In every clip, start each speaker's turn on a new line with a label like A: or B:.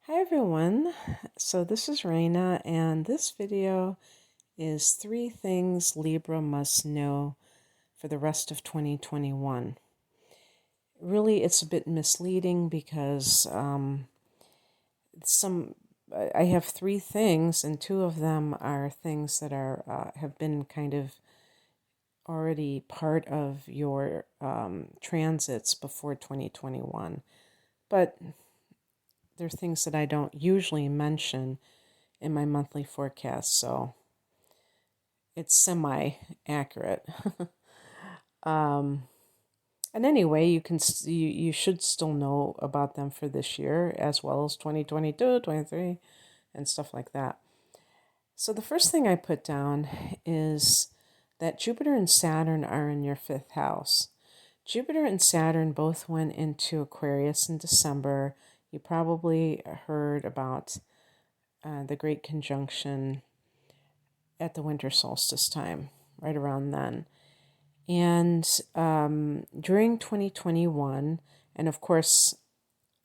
A: Hi everyone, so this is Raina and this video is 3 things Libra must know for the rest of 2021. Really it's a bit misleading because I have 3 things and 2 of them are things that are have been kind of already part of your transits before 2021. But they're things that I don't usually mention in my monthly forecast, so it's semi-accurate. um, and anyway, you should still know about them for this year as well as 2022, 23, and stuff like that. So the first thing I put down is that Jupiter and Saturn are in your 5th house. Jupiter and Saturn both went into Aquarius in December. You probably heard about the Great Conjunction at the winter solstice time, right around then. And during 2021, and of course,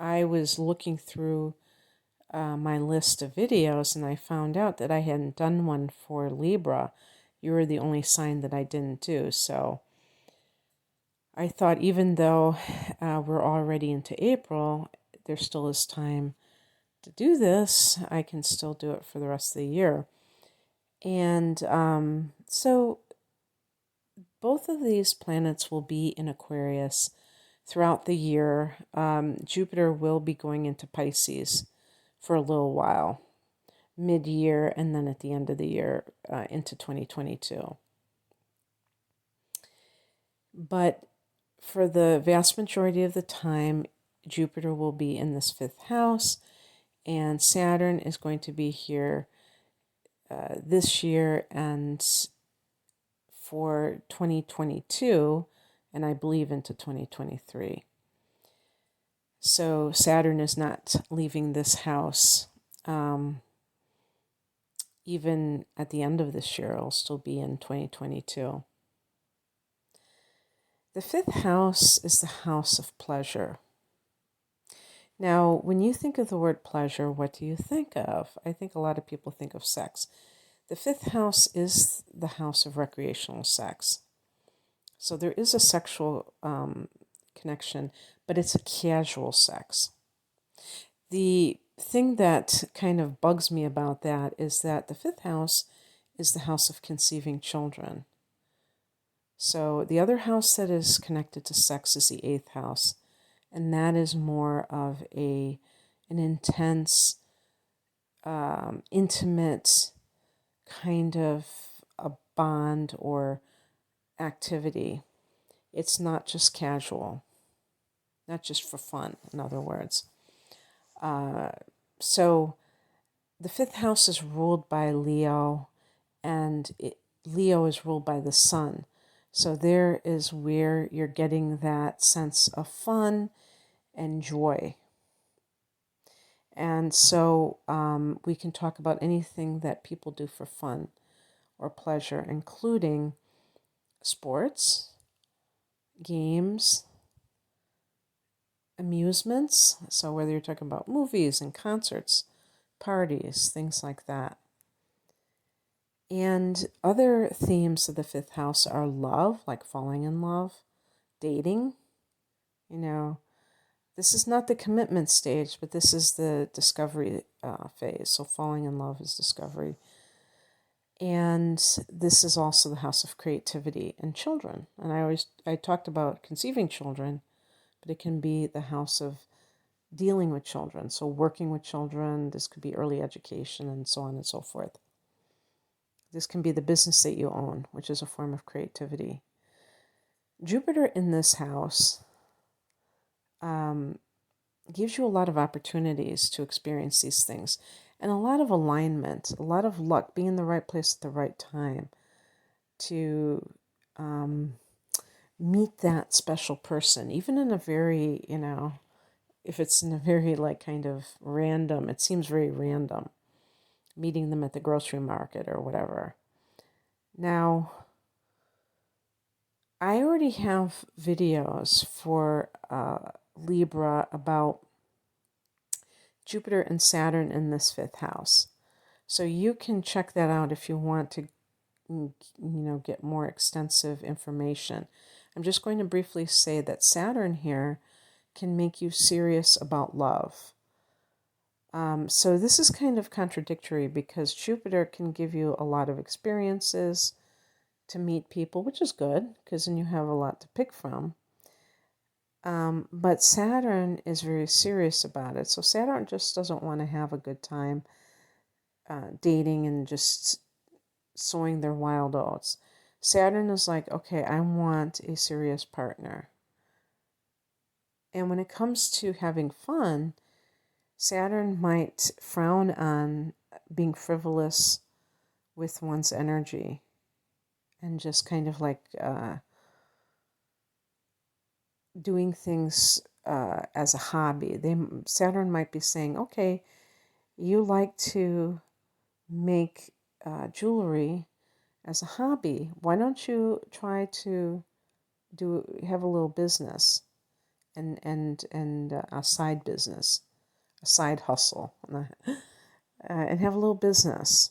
A: I was looking through my list of videos and I found out that I hadn't done one for Libra. You were the only sign that I didn't do. So I thought even though we're already into April, there still is time to do this. I can still do it for the rest of the year. And so both of these planets will be in Aquarius throughout the year. Jupiter will be going into Pisces for a little while, mid-year, and then at the end of the year into 2022. But for the vast majority of the time, Jupiter will be in this 5th house, and Saturn is going to be here this year and for 2022, and I believe into 2023. So Saturn is not leaving this house. Even at the end of this year, it'll still be in 2022. The 5th house is the house of pleasure. Now, when you think of the word pleasure, what do you think of? I think a lot of people think of sex. The 5th house is the house of recreational sex. So there is a sexual connection, but it's a casual sex. The thing that kind of bugs me about that is that the 5th house is the house of conceiving children. So the other house that is connected to sex is the 8th house, and that is more of an intense, intimate kind of a bond or activity. It's not just casual, not just for fun, in other words. So the 5th house is ruled by Leo, and Leo is ruled by the sun. So there is where you're getting that sense of fun and joy. And so we can talk about anything that people do for fun or pleasure, including sports, games, amusements. So whether you're talking about movies and concerts, parties, things like that. And other themes of the 5th house are love, like falling in love, dating. This is not the commitment stage, but this is the discovery phase. So falling in love is discovery. And this is also the house of creativity and children. And I talked about conceiving children, but it can be the house of dealing with children. So working with children, this could be early education and so on and so forth. This can be the business that you own, which is a form of creativity. Jupiter in this house gives you a lot of opportunities to experience these things and a lot of alignment, a lot of luck, being in the right place at the right time to meet that special person, even in a very, if it's in a very kind of random, it seems very random, meeting them at the grocery market or whatever. Now, I already have videos for Libra about Jupiter and Saturn in this 5th house. So you can check that out if you want to, get more extensive information. I'm just going to briefly say that Saturn here can make you serious about love. So this is kind of contradictory because Jupiter can give you a lot of experiences to meet people, which is good because then you have a lot to pick from. But Saturn is very serious about it. So Saturn just doesn't want to have a good time dating and just sowing their wild oats. Saturn is like, okay, I want a serious partner. And when it comes to having fun, Saturn might frown on being frivolous with one's energy and just kind of like doing things as a hobby. Saturn might be saying, okay, you like to make jewelry as a hobby. Why don't you try to have a little business and a side business, a side hustle, and have a little business.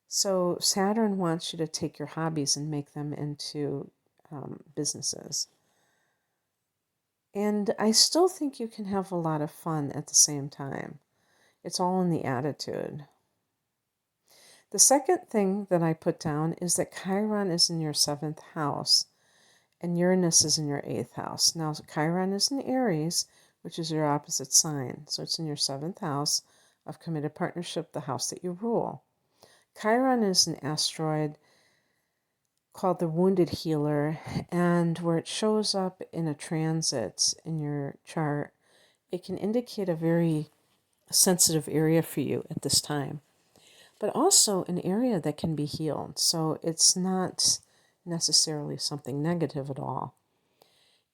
A: So Saturn wants you to take your hobbies and make them into businesses. And I still think you can have a lot of fun at the same time. It's all in the attitude. The second thing that I put down is that Chiron is in your 7th house and Uranus is in your 8th house. Now, Chiron is in Aries, which is your opposite sign. So it's in your 7th house of committed partnership, the house that you rule. Chiron is an asteroid called the Wounded Healer, and where it shows up in a transit in your chart, it can indicate a very sensitive area for you at this time, but also an area that can be healed. So it's not necessarily something negative at all.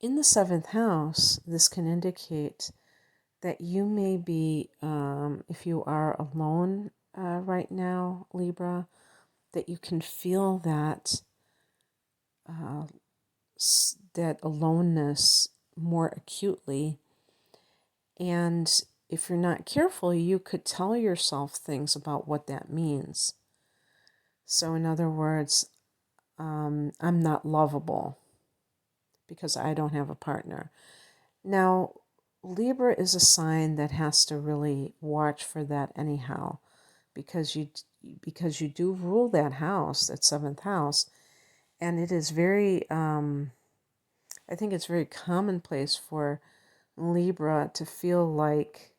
A: In the 7th house, this can indicate that you may be, if you are alone right now, Libra, that you can feel that that aloneness more acutely. And if you're not careful, you could tell yourself things about what that means. So in other words, I'm not lovable because I don't have a partner. Now, Libra is a sign that has to really watch for that anyhow, because you do rule that house, that 7th house, and it is very, I think it's very commonplace for Libra to feel like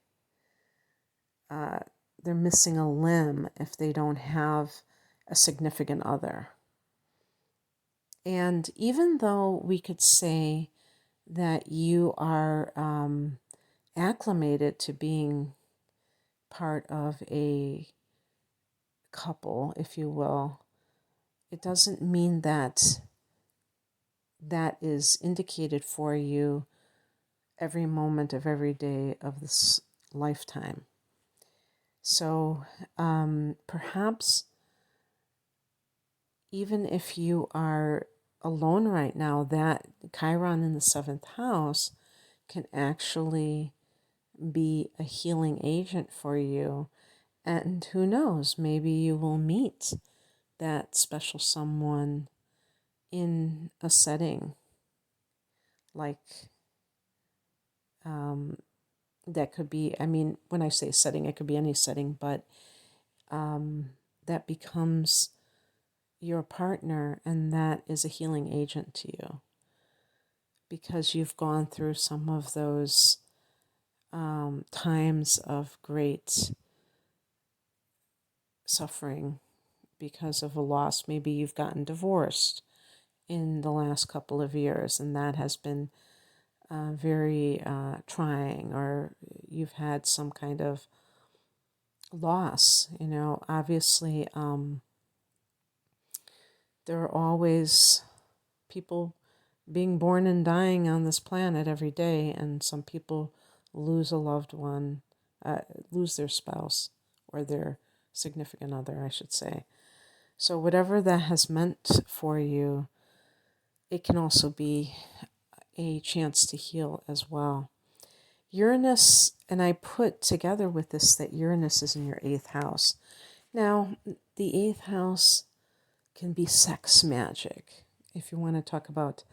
A: they're missing a limb if they don't have a significant other. And even though we could say that you are acclimated to being part of a couple, if you will, it doesn't mean that that is indicated for you every moment of every day of this lifetime. So perhaps even if you are alone right now, that Chiron in the 7th house can actually be a healing agent for you. And who knows, maybe you will meet that special someone in a setting like that could be, I mean, when I say setting, it could be any setting, but that becomes your partner, and that is a healing agent to you because you've gone through some of those times of great suffering because of a loss. Maybe you've gotten divorced in the last couple of years, and that has been very trying, or you've had some kind of loss. Obviously, there are always people being born and dying on this planet every day, and some people lose a loved one, lose their spouse or their significant other, I should say. So whatever that has meant for you, it can also be a chance to heal as well. Uranus, and I put together with this that Uranus is in your 8th house. Now, the 8th house can be sex magic. If you want to talk about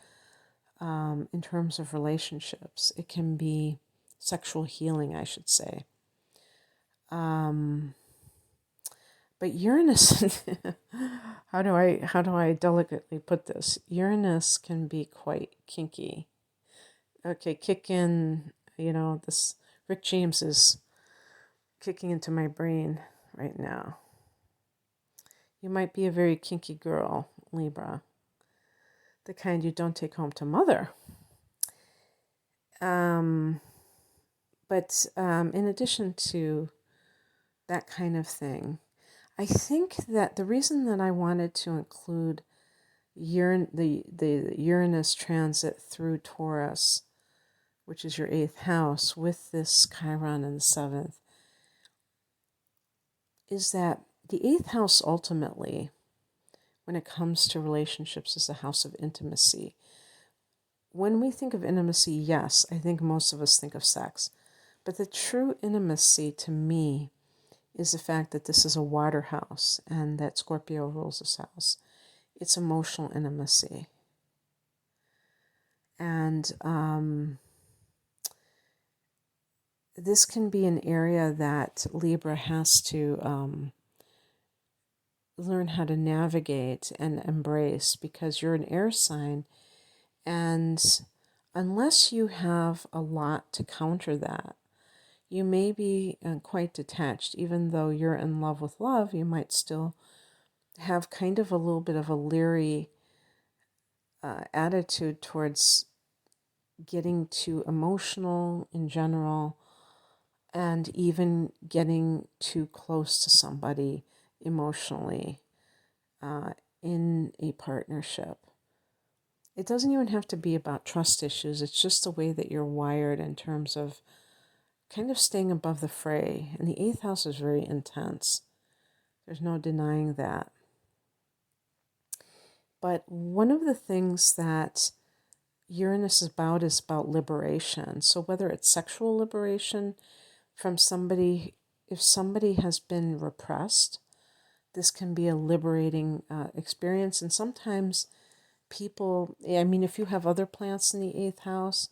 A: in terms of relationships, it can be sexual healing, I should say. But Uranus, how do I delicately put this? Uranus can be quite kinky. Okay, kick in, this Rick James is kicking into my brain right now. You might be a very kinky girl, Libra. The kind you don't take home to mother. But in addition to that kind of thing, I think that the reason that I wanted to include the Uranus transit through Taurus, which is your 8th house, with this Chiron in the 7th, is that the 8th house ultimately, when it comes to relationships, is a house of intimacy. When we think of intimacy, yes, I think most of us think of sex. But the true intimacy to me is the fact that this is a water house and that Scorpio rules this house. It's emotional intimacy. And this can be an area that Libra has to learn how to navigate and embrace, because you're an air sign. And unless you have a lot to counter that, you may be quite detached. Even though you're in love with love, you might still have kind of a little bit of a leery attitude towards getting too emotional in general, and even getting too close to somebody emotionally in a partnership. It doesn't even have to be about trust issues. It's just the way that you're wired in terms of kind of staying above the fray. And the 8th house is very intense. There's no denying that. But one of the things that Uranus is about liberation. So whether it's sexual liberation from somebody, if somebody has been repressed, this can be a liberating experience. And sometimes people, if you have other planets in the 8th house,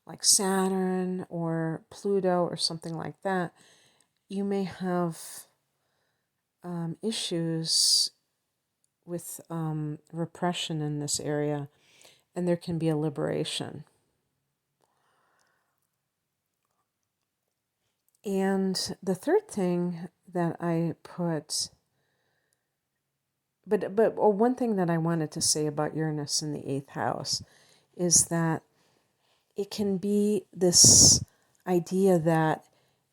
A: like Saturn or Pluto or something like that, you may have issues with repression in this area, and there can be a liberation. And the third thing that I put, one thing that I wanted to say about Uranus in the 8th house is that it can be this idea that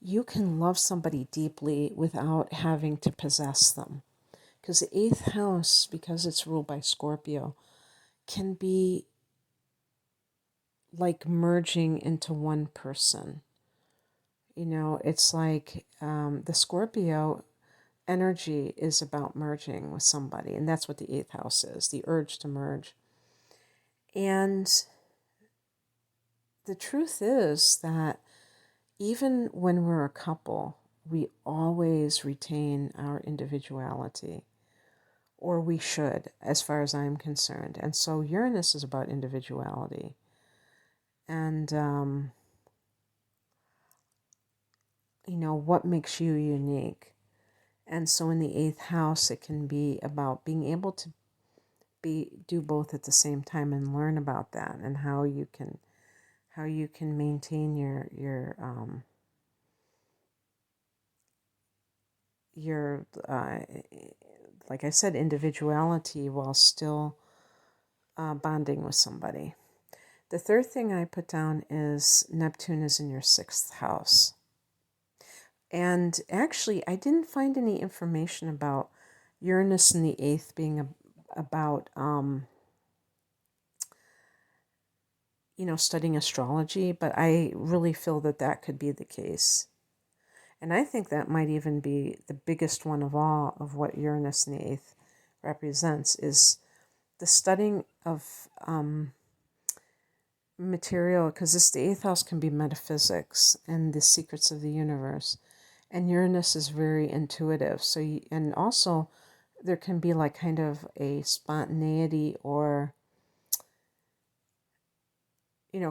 A: you can love somebody deeply without having to possess them. Because the 8th house, because it's ruled by Scorpio, can be like merging into one person. It's like the Scorpio energy is about merging with somebody, and that's what the 8th house is, the urge to merge. And the truth is that even when we're a couple, we always retain our individuality, or we should, as far as I'm concerned. And so Uranus is about individuality. And, what makes you unique. And so in the 8th house, it can be about being able to do both at the same time and learn about that, and how you can maintain your like I said, individuality while still bonding with somebody. The third thing I put down is Neptune is in your 6th house. And actually, I didn't find any information about Uranus in the 8th being about, studying astrology, but I really feel that could be the case. And I think that might even be the biggest one of all of what Uranus in the 8th represents, is the studying of material, because the eighth house can be metaphysics and the secrets of the universe. And Uranus is very intuitive. So, and also there can be like kind of a spontaneity or,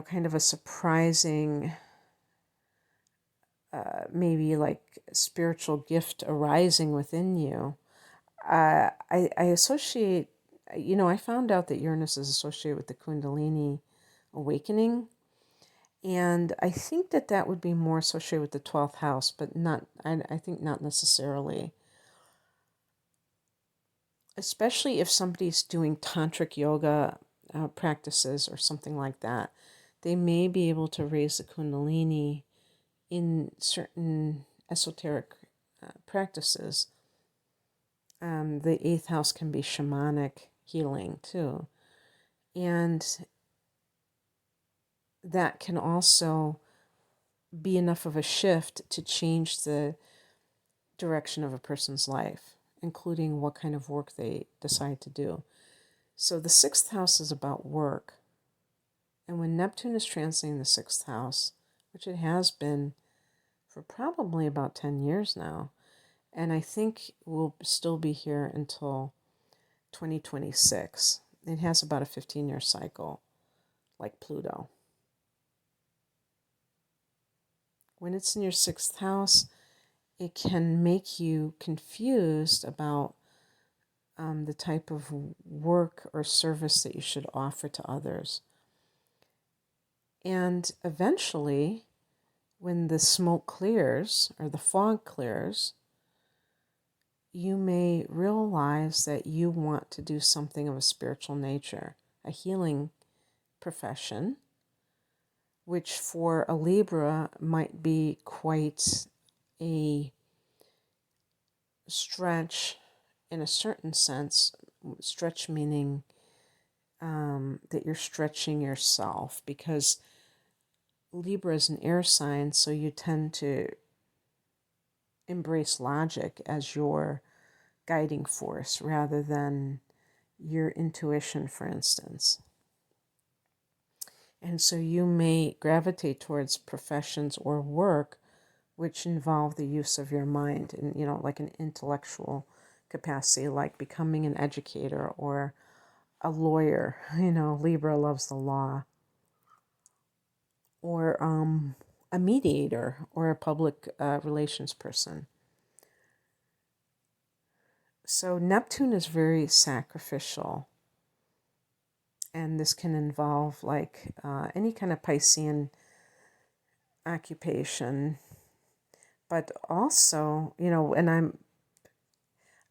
A: kind of a surprising, maybe like spiritual gift arising within you. I associate, I found out that Uranus is associated with the Kundalini awakening. And I think that would be more associated with the 12th house, but not, I think not necessarily. Especially if somebody's doing tantric yoga practices or something like that. They may be able to raise the Kundalini in certain esoteric practices. The eighth house can be shamanic healing too. And that can also be enough of a shift to change the direction of a person's life, including what kind of work they decide to do. So the sixth house is about work. And when Neptune is transiting the sixth house, which it has been for probably about 10 years now, and I think will still be here until 2026. It has about a 15-year cycle, like Pluto. When it's in your sixth house, it can make you confused about the type of work or service that you should offer to others. And eventually, when the smoke clears or the fog clears, you may realize that you want to do something of a spiritual nature, a healing profession, which for a Libra might be quite a stretch in a certain sense. Stretch meaning that you're stretching yourself, because Libra is an air sign, so you tend to embrace logic as your guiding force rather than your intuition, for instance. And so you may gravitate towards professions or work which involve the use of your mind and, like an intellectual capacity, like becoming an educator or a lawyer. Libra loves the law. Or a mediator or a public relations person. So Neptune is very sacrificial. And this can involve like any kind of Piscean occupation. But also, and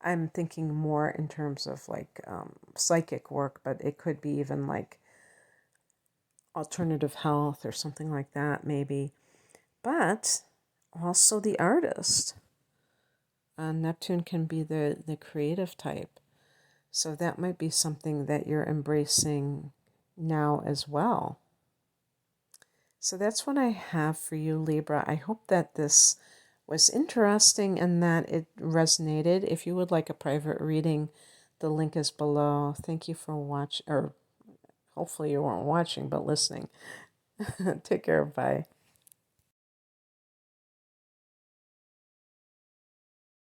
A: I'm thinking more in terms of like psychic work, but it could be even like alternative health or something like that, maybe. But also the artist. Neptune can be the creative type. So that might be something that you're embracing now as well. So that's what I have for you, Libra. I hope that this was interesting and that it resonated. If you would like a private reading, the link is below. Thank you for watching, or hopefully you weren't watching, but listening. Take care. Bye.